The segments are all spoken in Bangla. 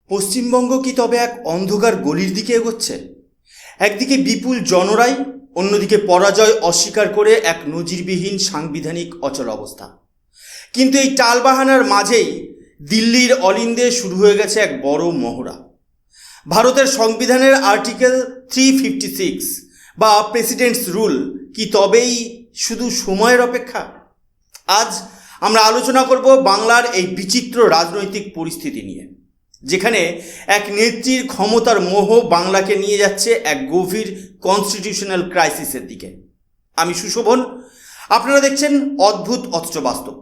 পশ্চিমবঙ্গ কি তবে এক অন্ধকার গলির দিকে এগোচ্ছে? একদিকে বিপুল জনরাই, অন্যদিকে পরাজয় অস্বীকার করে এক নজিরবিহীন সাংবিধানিক অচল অবস্থা। কিন্তু এই টালবাহানার মাঝেই দিল্লির অলিন্দে শুরু হয়ে গেছে এক বড় মহড়া। ভারতের সংবিধানের আর্টিকেল 356 বা প্রেসিডেন্টস রুল কি তবেই শুধু সময়ের অপেক্ষা? আজ আমরা আলোচনা করব বাংলার এই বিচিত্র রাজনৈতিক পরিস্থিতি নিয়ে, যেখানে এক নেত্রীর ক্ষমতার মোহ বাংলাকে নিয়ে যাচ্ছে এক গভীর কনস্টিটিউশনাল ক্রাইসিসের দিকে। আমি সুশোভন, আপনারা দেখছেন অদ্ভুত অথচ বাস্তব।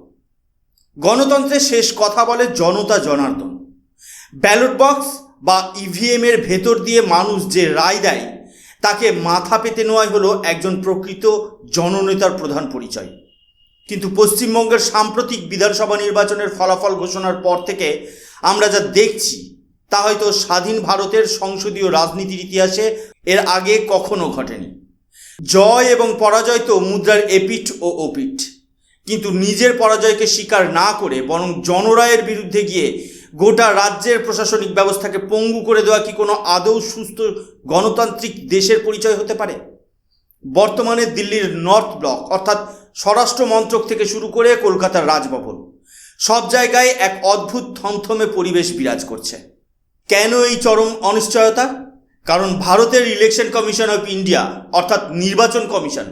গণতন্ত্রের শেষ কথা বলে জনতা জনার্দন। ব্যালট বক্স বা ইভিএমের ভেতর দিয়ে মানুষ যে রায় দেয় তাকে মাথা পেতে নেওয়াই হলো একজন প্রকৃত জননেতার প্রধান পরিচয়। কিন্তু পশ্চিমবঙ্গের সাম্প্রতিক বিধানসভা নির্বাচনের ফলাফল ঘোষণার পর থেকে আমরা যা দেখছি তা হয়তো স্বাধীন ভারতের সংসদীয় রাজনীতির ইতিহাসে এর আগে কখনো ঘটেনি। জয় এবং পরাজয় তো মুদ্রার এপিঠ ও ওপিঠ, কিন্তু নিজের পরাজয়কে স্বীকার না করে বরং জনরায়ের বিরুদ্ধে গিয়ে গোটা রাজ্যের প্রশাসনিক ব্যবস্থাকে পঙ্গু করে দেওয়া কি কোনো আদৌ সুস্থ গণতান্ত্রিক দেশের পরিচয় হতে পারে? বর্তমানে দিল্লির নর্থ ব্লক অর্থাৎ স্বরাষ্ট্র মন্ত্রক থেকে শুরু করে কলকাতার রাজভবন, সব জায়গায় এক অদ্ভুত থমথমে পরিবেশ বিরাজ করছে। কেন এই চরম অনিশ্চয়তা? কারণ ভারতের ইলেকশন কমিশন অফ ইন্ডিয়া অর্থাৎ নির্বাচন কমিশন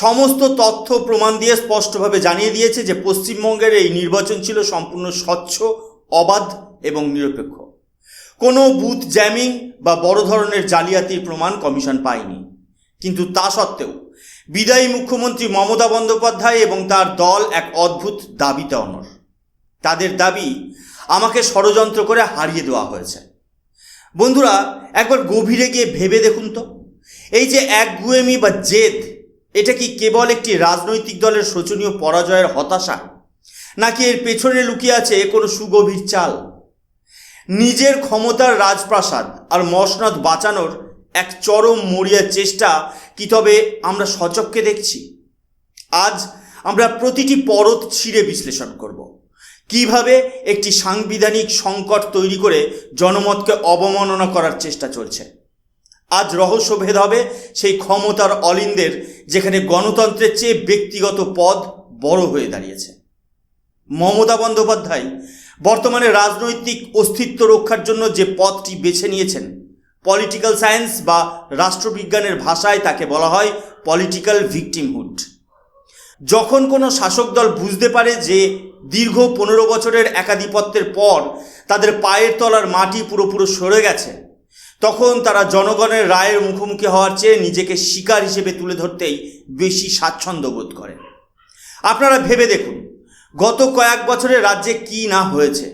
সমস্ত তথ্য প্রমাণ দিয়ে স্পষ্টভাবে জানিয়ে দিয়েছে যে পশ্চিমবঙ্গের এই নির্বাচন ছিল সম্পূর্ণ স্বচ্ছ, অবাধ এবং নিরপেক্ষ। কোনো বুথ জ্যামিং বা বড় ধরনের জালিয়াতির প্রমাণ কমিশন পায়নি। কিন্তু তা সত্ত্বেও বিদায়ী মুখ্যমন্ত্রী মমতা বন্দ্যোপাধ্যায় এবং তার দল এক অদ্ভুত দাবিতে অনড়। তাদের দাবি, আমাকে ষড়যন্ত্র করে হারিয়ে দেওয়া হয়েছে। বন্ধুরা, একবার গভীরে গিয়ে ভেবে দেখুন তো, এই যে একগুঁয়েমি বা জেদ, এটা কি কেবল একটি রাজনৈতিক দলের শোচনীয় পরাজয়ের হতাশা, নাকি এর পেছনে লুকিয়ে আছে কোনো সুগভীর চাল? নিজের ক্ষমতার রাজপ্রাসাদ আর মসনদ বাঁচানোর এক চরম মরিয়া চেষ্টা কি তবে আমরা সচক্ষে দেখছি? আজ আমরা প্রতিটি পরত ছিঁড়ে বিশ্লেষণ করব। কিভাবে একটি সাংবিধানিক সংকট তৈরি করে জনমতকে অবমাননা করার চেষ্টা চলছে। আজ রহস্যভেদ হবে সেই ক্ষমতার অলিন্দের, যেখানে গণতন্ত্রের চেয়ে ব্যক্তিগত পদ বড় হয়ে দাঁড়িয়েছে। মমতা বন্দ্যোপাধ্যায় বর্তমানে রাজনৈতিক অস্তিত্ব রক্ষার জন্য যে পথটি বেছে নিয়েছেন, পলিটিক্যাল সায়েন্স বা রাষ্ট্রবিজ্ঞানের ভাষায় তাকে বলা হয় পলিটিক্যাল ভিকটিমহুড। যখন কোনো শাসক দল বুঝতে পারে যে দীর্ঘ 15 বছরের একাধিপত্যের পর তাদের পায়ের তলার মাটি পুরোপুরি সরে গেছে, তখন তারা জনগণের রায়ের মুখোমুখি হওয়ার চেয়ে নিজেকে শিকার হিসেবে তুলে ধরতেই বেশি স্বাচ্ছন্দ্য বোধ করে। আপনারা ভেবে দেখুন, গত কয়েক বছরে রাজ্যে কি না হয়েছে।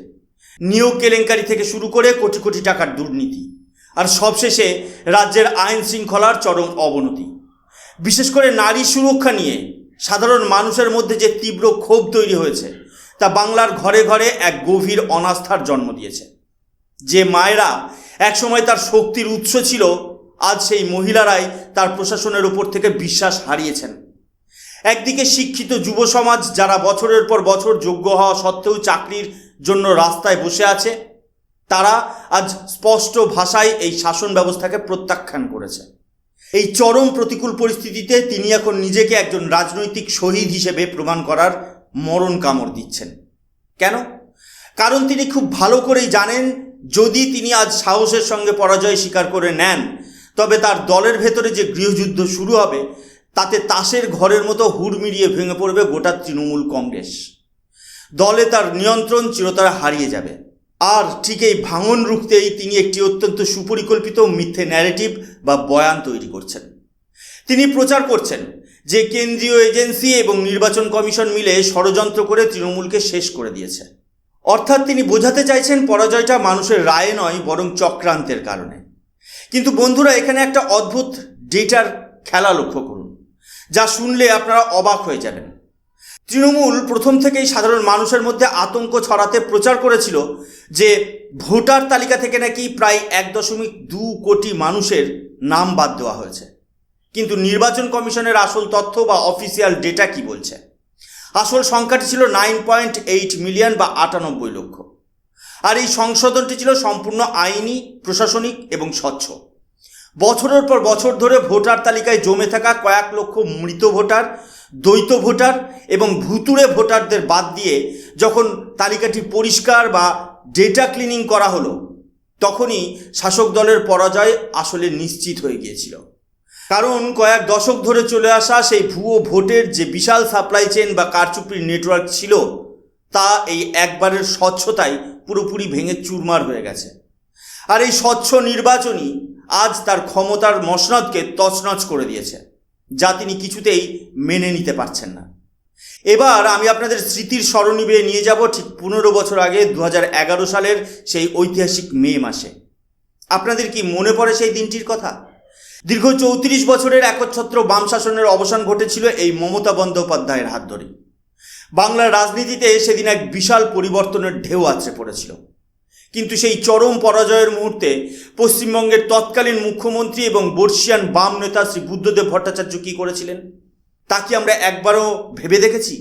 নিয়োগ কেলেঙ্কারি থেকে শুরু করে কোটি কোটি টাকার দুর্নীতি, আর সবশেষে রাজ্যের আইন শৃঙ্খলার চরম অবনতি। বিশেষ করে নারী সুরক্ষা নিয়ে সাধারণ মানুষের মধ্যে যে তীব্র ক্ষোভ তৈরি হয়েছে, তা বাংলার ঘরে ঘরে এক গভীর অনাস্থার জন্ম দিয়েছে। যে মায়েরা একসময় তার শক্তির উৎস ছিল, আজ সেই মহিলারাই তার প্রশাসনের উপর থেকে বিশ্বাস হারিয়েছেন। একদিকে শিক্ষিত যুব সমাজ, যারা বছরের পর বছর যোগ্য হওয়া সত্ত্বেও চাকরির জন্য রাস্তায় বসে আছে, তারা আজ স্পষ্ট ভাষায় এই শাসন ব্যবস্থাকে প্রত্যাখ্যান করেছে। এই চরম প্রতিকূল পরিস্থিতিতে তিনি এখন নিজেকে একজন রাজনৈতিক শহীদ হিসেবে প্রমাণ করার মরণ কামড় দিচ্ছেন। কেন? কারণ তিনি খুব ভালো করেই জানেন, যদি তিনি আজ সাহসের সঙ্গে পরাজয় স্বীকার করে নেন, তবে তার দলের ভেতরে যে গৃহযুদ্ধ শুরু হবে, তাতে তাসের ঘরের মতো হুড়মিড়িয়ে ভেঙে পড়বে গোটা তৃণমূল কংগ্রেস। দলে তার নিয়ন্ত্রণ চিরতরে হারিয়ে যাবে। আর ঠিক এই ভাঙন রুখতেই তিনি একটি অত্যন্ত সুপরিকল্পিত মিথ্যে ন্যারেটিভ বা বয়ান তৈরি করছেন। তিনি প্রচার করছেন যে কেন্দ্রীয় এজেন্সি এবং নির্বাচন কমিশন মিলে ষড়যন্ত্র করে তৃণমূলকে শেষ করে দিয়েছে। অর্থাৎ তিনি বোঝাতে চাইছেন পরাজয়টা মানুষের রায়ে নয়, বরং চক্রান্তের কারণে। কিন্তু বন্ধুরা, এখানে একটা অদ্ভুত ডেটার খেলা লক্ষ্য করুন, যা শুনলে আপনারা অবাক হয়ে যাবেন। তৃণমূল প্রথম থেকেই সাধারণ মানুষের মধ্যে আতঙ্ক ছড়াতে প্রচার করেছিল যে ভোটার তালিকা থেকে নাকি প্রায় 1.2 কোটি মানুষের নাম বাদ দেওয়া হয়েছে। কিন্তু নির্বাচন কমিশনের আসল তথ্য বা অফিসিয়াল ডেটা কি বলছে? আসল সংখ্যাটি ছিল 9.8 মিলিয়ন বা 98 লক্ষ। আর এই সংশোধনটি ছিল সম্পূর্ণ আইনি, প্রশাসনিক এবং স্বচ্ছ। বছরের পর বছর ধরে ভোটার তালিকায় জমে থাকা কয়েক লক্ষ মৃত ভোটার, দ্বৈত ভোটার এবং ভুতুড়ে ভোটারদের বাদ দিয়ে যখন তালিকাটি পরিষ্কার বা ডেটা ক্লিনিং করা হলো, তখনই শাসক দলের পরাজয় আসলে নিশ্চিত হয়ে গিয়েছিল। কারণ কয়েক দশক ধরে চলে আসা সেই ভুয়ো ভোটের যে বিশাল সাপ্লাই চেইন বা কারচুপির নেটওয়ার্ক ছিল, তা এই একবারের স্বচ্ছতায় পুরোপুরি ভেঙে চুরমার হয়ে গেছে। আর এই স্বচ্ছ নির্বাচনই আজ তার ক্ষমতার মসনদকে তছনছ করে দিয়েছে, যা তিনি কিছুতেই মেনে নিতে পারছেন না। এবার আমি আপনাদের স্মৃতির সরণিবে নিয়ে যাব ঠিক 15 বছর আগে 2011 সালের সেই ঐতিহাসিক মে মাসে। আপনাদের কি মনে পড়ে সেই দিনটির কথা? দীর্ঘ 34 বছরের একচ্ছত্র বাম শাসনের অবসান ঘটেছিল এই মমতা বন্দ্যোপাধ্যায়ের হাত ধরে। বাংলার রাজনীতিতে সেদিন এক বিশাল পরিবর্তনের ঢেউ আছড়ে পড়েছিল। কিন্তু সেই চরম পরাজয়ের মুহূর্তে পশ্চিমবঙ্গের তৎকালীন মুখ্যমন্ত্রী এবং বর্ষিয়ান বাম নেতা শ্রী বুদ্ধদেব ভট্টাচার্য কী করেছিলেন, তা কি আমরা একবারও ভেবে দেখেছি?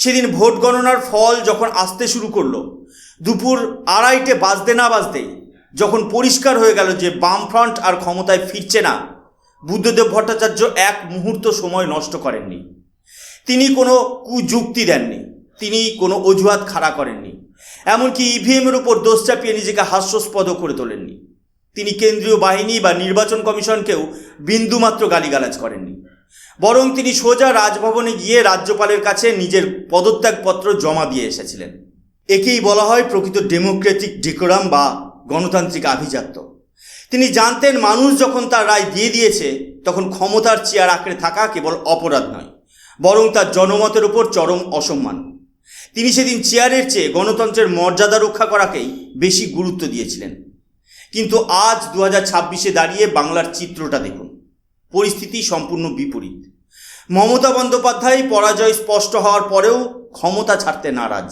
সেদিন ভোট গণনার ফল যখন আসতে শুরু করলো, দুপুর 2:30 বাজতে না বাজতেই যখন পরিষ্কার হয়ে গেল যে বামফ্রন্ট আর ক্ষমতায় ফিরছে না, বুদ্ধদেব ভট্টাচার্য এক মুহূর্ত সময় নষ্ট করেননি। তিনি কোনো কুযুক্তি দেননি, তিনি কোনো অজুহাত খাড়া করেননি, এমনকি ইভিএমের উপর দোষ চাপিয়ে নিজেকে হাস্যাস্পদ করে তোলেননি। তিনি কেন্দ্রীয় বাহিনী বা নির্বাচন কমিশনকেও বিন্দুমাত্র গালিগালাজ করেননি, বরং তিনি সোজা রাজভবনে গিয়ে রাজ্যপালের কাছে নিজের পদত্যাগপত্র জমা দিয়ে এসেছিলেন। একেই বলা হয় প্রকৃত ডেমোক্রেটিক ডেকোরাম বা গণতান্ত্রিক আভিজাত্য। তিনি জানতেন মানুষ যখন তার রায় দিয়ে দিয়েছে, তখন ক্ষমতার চেয়ার আঁকড়ে থাকা কেবল অপরাধ নয়, বরং তার জনমতের উপর চরম অসম্মান। তিনি সেদিন চেয়ারের চেয়ে গণতন্ত্রের মর্যাদা রক্ষা করাকেই বেশি গুরুত্ব দিয়েছিলেন। কিন্তু আজ 2026-এ দাঁড়িয়ে বাংলার চিত্রটা দেখুন, পরিস্থিতি সম্পূর্ণ বিপরীত। মমতা বন্দ্যোপাধ্যায় পরাজয় স্পষ্ট হওয়ার পরেও ক্ষমতা ছাড়তে নারাজ।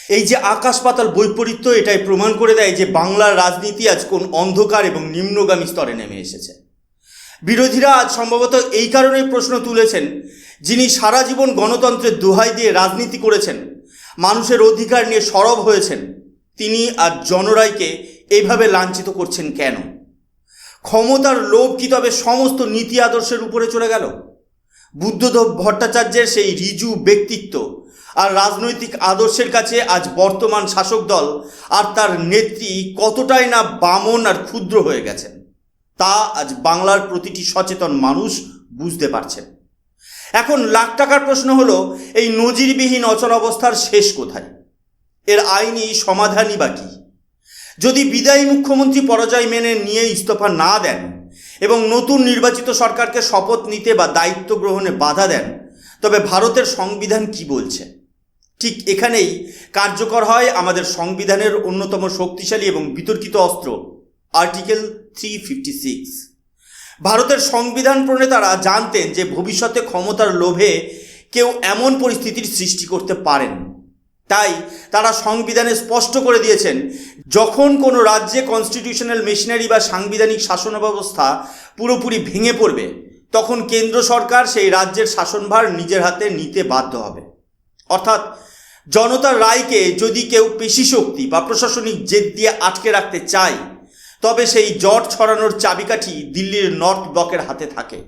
এই যে আকাশ পাতাল বৈপরীত্য, এটাই প্রমাণ করে দেয় যে বাংলার রাজনীতি আজ কোন অন্ধকার এবং নিম্নগামী স্তরে নেমে এসেছে। বিরোধীরা আজ সম্ভবত এই কারণেই প্রশ্ন তুলেছেন, যিনি সারা জীবন গণতন্ত্রের দোহাই দিয়ে রাজনীতি করেছেন, মানুষের অধিকার নিয়ে সরব হয়েছেন, তিনি আজ জনরায়কে এইভাবে লাঞ্ছিত করছেন কেন? ক্ষমতার লোভ কি তবে সমস্ত নীতি আদর্শের উপরে চলে গেল? বুদ্ধদেব ভট্টাচার্যের সেই ঋজু ব্যক্তিত্ব আর রাজনৈতিক আদর্শের কাছে আজ বর্তমান শাসক দল আর তার নেত্রী কতটাই না বামন আর ক্ষুদ্র হয়ে গেছেন, তা আজ বাংলার প্রতিটি সচেতন মানুষ বুঝতে পারছেন। এখন লাখ টাকার প্রশ্ন হলো, এই নজিরবিহীন অচলাবস্থার শেষ কোথায়? এর আইনি সমাধানই বা কী? যদি বিদায়ী মুখ্যমন্ত্রী পরাজয় মেনে নিয়ে ইস্তফা না দেন এবং নতুন নির্বাচিত সরকারকে শপথ নিতে বা দায়িত্ব গ্রহণে বাধা দেন, তবে ভারতের সংবিধান কি বলছে? ঠিক এখানেই কার্যকর হয় আমাদের সংবিধানের অন্যতম শক্তিশালী এবং বিতর্কিত অস্ত্র, আর্টিকেল 356। ভারতের সংবিধান প্রণেতারা জানতেন যে ভবিষ্যতে ক্ষমতার লোভে কেউ এমন পরিস্থিতির সৃষ্টি করতে পারেন। তাই তারা সংবিধানে স্পষ্ট করে দিয়েছেন, যখন কোনো রাজ্যে কনস্টিটিউশনাল মেশিনারি বা সাংবিধানিক শাসন ব্যবস্থা পুরোপুরি ভেঙে পড়বে, তখন কেন্দ্র সরকার সেই রাজ্যের শাসনভার নিজের হাতে নিতে বাধ্য হবে। অর্থাৎ জনতার রায়কে যদি কেউ পেশিশক্তি বা প্রশাসনিক জেদ দিয়ে আটকে রাখতে চায়, তবে সেই জট ছড়ানোর চাবিকাঠি দিল্লির নর্থ ব্লকের হাতে থাকে।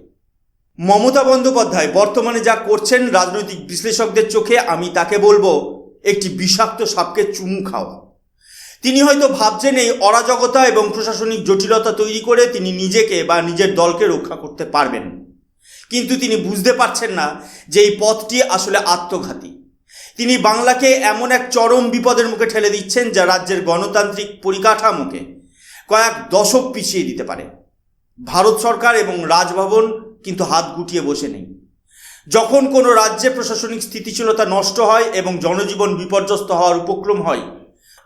মমতা বন্দ্যোপাধ্যায় বর্তমানে যা করছেন, রাজনৈতিক বিশ্লেষকদের চোখে আমি তাকে বলবো একটি বিষাক্ত সাপকে চুমু খাওয়া। তিনি হয়তো ভাবছেন এই অরাজকতা এবং প্রশাসনিক জটিলতা তৈরি করে তিনি নিজেকে বা নিজের দলকে রক্ষা করতে পারবেন, কিন্তু তিনি বুঝতে পারছেন না যে এই পথটি আসলে আত্মঘাতী। তিনি বাংলাকে এমন এক চরম বিপদের মুখে ঠেলে দিচ্ছেন, যা রাজ্যের গণতান্ত্রিক পরিকাঠামোকে কয়েক দশক পিছিয়ে দিতে পারে। ভারত সরকার এবং রাজভবন কিন্তু হাত গুটিয়ে বসে নেই। যখন কোনো রাজ্যে প্রশাসনিক স্থিতিশীলতা নষ্ট হয় এবং জনজীবন বিপর্যস্ত হওয়ার উপক্রম হয়,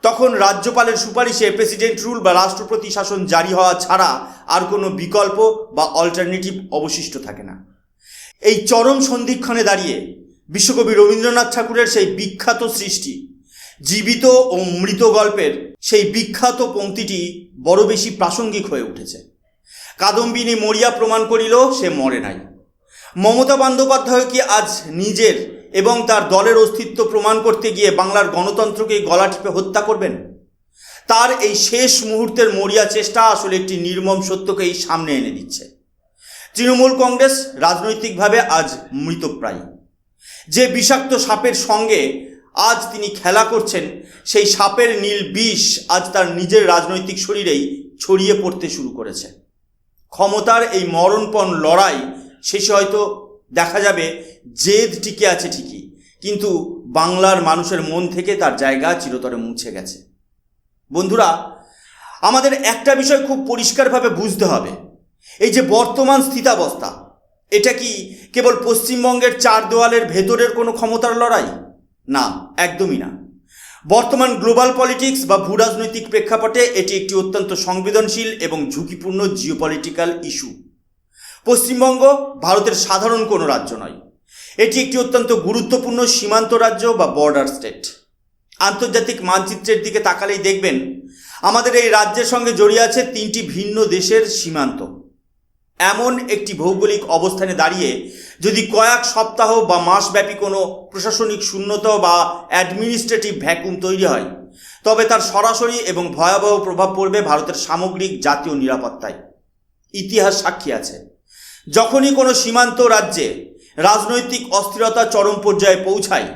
তখন রাজ্যপালের সুপারিশে প্রেসিডেন্ট রুল বা রাষ্ট্রপতি শাসন জারি হওয়া ছাড়া আর কোনো বিকল্প বা অল্টারনেটিভ অবশিষ্ট থাকে না। এই চরম সন্ধিক্ষণে দাঁড়িয়ে বিশ্বকবি রবীন্দ্রনাথ ঠাকুরের সেই বিখ্যাত সৃষ্টি জীবিত ও মৃত গল্পের সেই বিখ্যাত পংক্তিটি বড় বেশি প্রাসঙ্গিক হয়ে উঠেছে। কাদম্বিনী মরিয়া প্রমাণ করিল সে মরে নাই। মমতা বন্দ্যোপাধ্যায় কি আজ নিজের এবং তার দলের অস্তিত্ব প্রমাণ করতে গিয়ে বাংলার গণতন্ত্রকে গলা টিপে হত্যা করবেন? তার এই শেষ মুহূর্তের মরিয়া চেষ্টা আসলে একটি নির্মম সত্যকেই সামনে এনে দিচ্ছে। তৃণমূল কংগ্রেস রাজনৈতিকভাবে আজ মৃতপ্রায়। যে বিষাক্ত সাপের সঙ্গে আজ তিনি খেলা করছেন, সেই সাপের নীল বিষ আজ তার নিজের রাজনৈতিক শরীরেই ছড়িয়ে পড়তে শুরু করেছে। ক্ষমতার এই মরণপণ লড়াই শেষে হয়তো দেখা যাবে জেদ টিকে আছে ঠিকই, কিন্তু বাংলার মানুষের মন থেকে তার জায়গা চিরতরে মুছে গেছে। বন্ধুরা, আমাদের একটা বিষয় খুব পরিষ্কারভাবে বুঝতে হবে, এই যে বর্তমান স্থিতাবস্থা, এটা কি কেবল পশ্চিমবঙ্গের চার দেওয়ালের ভেতরের কোনো ক্ষমতার লড়াই? না, একদমই না। বর্তমান গ্লোবাল পলিটিক্স বা ভূরাজনৈতিক প্রেক্ষাপটে এটি একটি অত্যন্ত সংবেদনশীল এবং ঝুঁকিপূর্ণ জিওপলিটিক্যাল ইস্যু। পশ্চিমবঙ্গ ভারতের সাধারণ কোনো রাজ্য নয়, এটি একটি অত্যন্ত গুরুত্বপূর্ণ সীমান্ত রাজ্য বা বর্ডার স্টেট। আন্তর্জাতিক মানচিত্রের দিকে তাকালেই দেখবেন আমাদের এই রাজ্যের সঙ্গে জড়িয়ে আছে তিনটি ভিন্ন দেশের সীমান্ত। এমন একটি ভৌগোলিক অবস্থানে দাঁড়িয়ে যদি কয়েক সপ্তাহ বা মাসব্যাপী কোনো প্রশাসনিক শূন্যতা বা অ্যাডমিনিস্ট্রেটিভ ভ্যাকুম তৈরি হয়, তবে তার সরাসরি এবং ভয়াবহ প্রভাব পড়বে ভারতের সামগ্রিক জাতীয় নিরাপত্তায়। ইতিহাস সাক্ষী আছে, যখনই কোনো সীমান্ত রাজ্যে রাজনৈতিক অস্থিরতা চরম পর্যায়ে পৌঁছায়,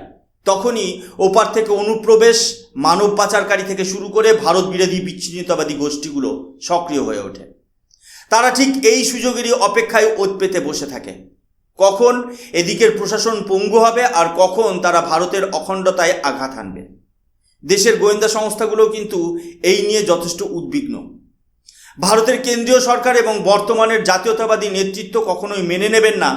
তখনই ওপার থেকে অনুপ্রবেশ, মানব পাচারকারী থেকে শুরু করে ভারত বিরোধী বিচ্ছিন্নতাবাদী গোষ্ঠীগুলো সক্রিয় হয়ে ওঠে। তারা ঠিক এই সুযোগেরই অপেক্ষায় ওত পেতে বসে থাকে, কখন এদিকের প্রশাসন পঙ্গু হবে আর কখন তারা ভারতের অখণ্ডতায় আঘাত হানবে। দেশের গোয়েন্দা সংস্থাগুলো কিন্তু এই নিয়ে যথেষ্ট উদ্বিগ্ন। ভারতের কেন্দ্রীয় সরকার এবং বর্তমানের জাতীয়তাবাদী নেতৃত্ব কখনোই মেনে নেবেন না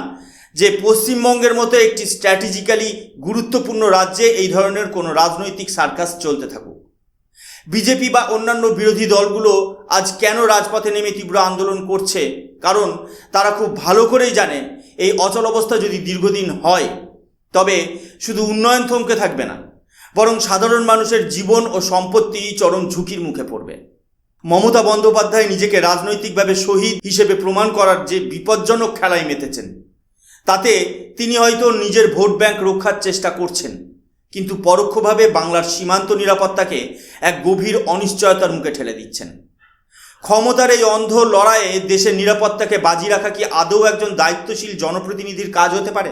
যে পশ্চিমবঙ্গের মতো একটি স্ট্র্যাটেজিক্যালি গুরুত্বপূর্ণ রাজ্যে এই ধরনের কোনো রাজনৈতিক সার্কাস চলতে থাকুক। বিজেপি বা অন্যান্য বিরোধী দলগুলো আজ কেন রাজপথে নেমে তীব্র আন্দোলন করছে, কারণ তারা খুব ভালো করেই জানে এই অচলাবস্থা যদি দীর্ঘদিন হয় তবে শুধু উন্নয়ন থমকে থাকবে না, বরং সাধারণ মানুষের জীবন ও সম্পত্তি চরম ঝুঁকির মুখে পড়বে। মমতা বন্দ্যোপাধ্যায় নিজেকে রাজনৈতিকভাবে শহীদ হিসেবে প্রমাণ করার যে বিপজ্জনক খেলায় মেতেছেন, তাতে তিনি হয়তো নিজের ভোট ব্যাংক রক্ষার চেষ্টা করছেন, কিন্তু পরোক্ষভাবে বাংলার সীমান্ত নিরাপত্তাকে এক গভীর অনিশ্চয়তার মুখে ঠেলে দিচ্ছেন। ক্ষমতার এই অন্ধ লড়াইয়ে দেশের নিরাপত্তাকে বাজি রাখা কি আদৌ একজন দায়িত্বশীল জনপ্রতিনিধির কাজ হতে পারে?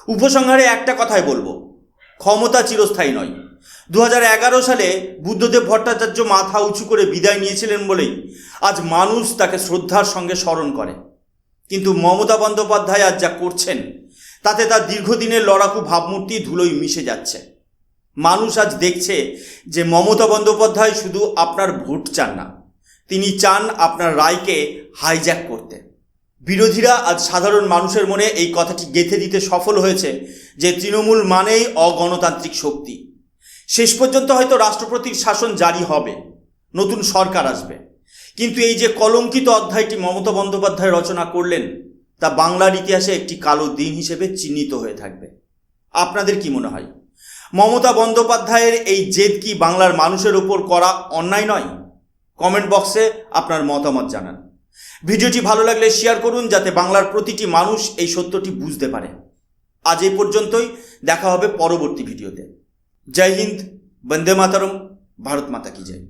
উপসংহারে একটা কথাই বলবো, ক্ষমতা চিরস্থায়ী নয়। 2011 সালে বুদ্ধদেব ভট্টাচার্য মাথা উঁচু করে বিদায় নিয়েছিলেন বলেই আজ মানুষ তাকে শ্রদ্ধার সঙ্গে স্মরণ করে, কিন্তু মমতা বন্দ্যোপাধ্যায় আজ যা করছেন তাতে তার দীর্ঘদিনের লড়াকু ভাবমূর্তি ধুলোয় মিশে যাচ্ছে। মানুষ আজ দেখছে যে মমতা বন্দ্যোপাধ্যায় শুধু আপনার ভোট চান না, তিনি চান আপনার রায়কে হাইজ্যাক করতে। বিরোধীরা আজ সাধারণ মানুষের মনে এই কথাটি গেঁথে দিতে সফল হয়েছে যে তৃণমূল মানেই অগণতান্ত্রিক শক্তি। শেষ পর্যন্ত হয়তো রাষ্ট্রপতির শাসন জারি হবে, নতুন সরকার আসবে, কিন্তু এই যে কলঙ্কিত অধ্যায়টি মমতা বন্দ্যোপাধ্যায় রচনা করলেন তা বাংলার ইতিহাসে একটি কালো দিন হিসেবে চিহ্নিত হয়ে থাকবে। আপনাদের কি মনে হয়, মমতা বন্দ্যোপাধ্যায়ের এই জেদ কি বাংলার মানুষের ওপর করা অন্যায় নয়? কমেন্ট বক্সে আপনার মতামত জানান। ভিডিওটি ভালো লাগলে শেয়ার করুন যাতে বাংলার প্রতিটি মানুষ এই সত্যটি বুঝতে পারে। আজ এই পর্যন্তই, দেখা হবে পরবর্তী ভিডিওতে। জয় হিন্দ, বন্দে মাতরম, ভারত মাতা কি জয়।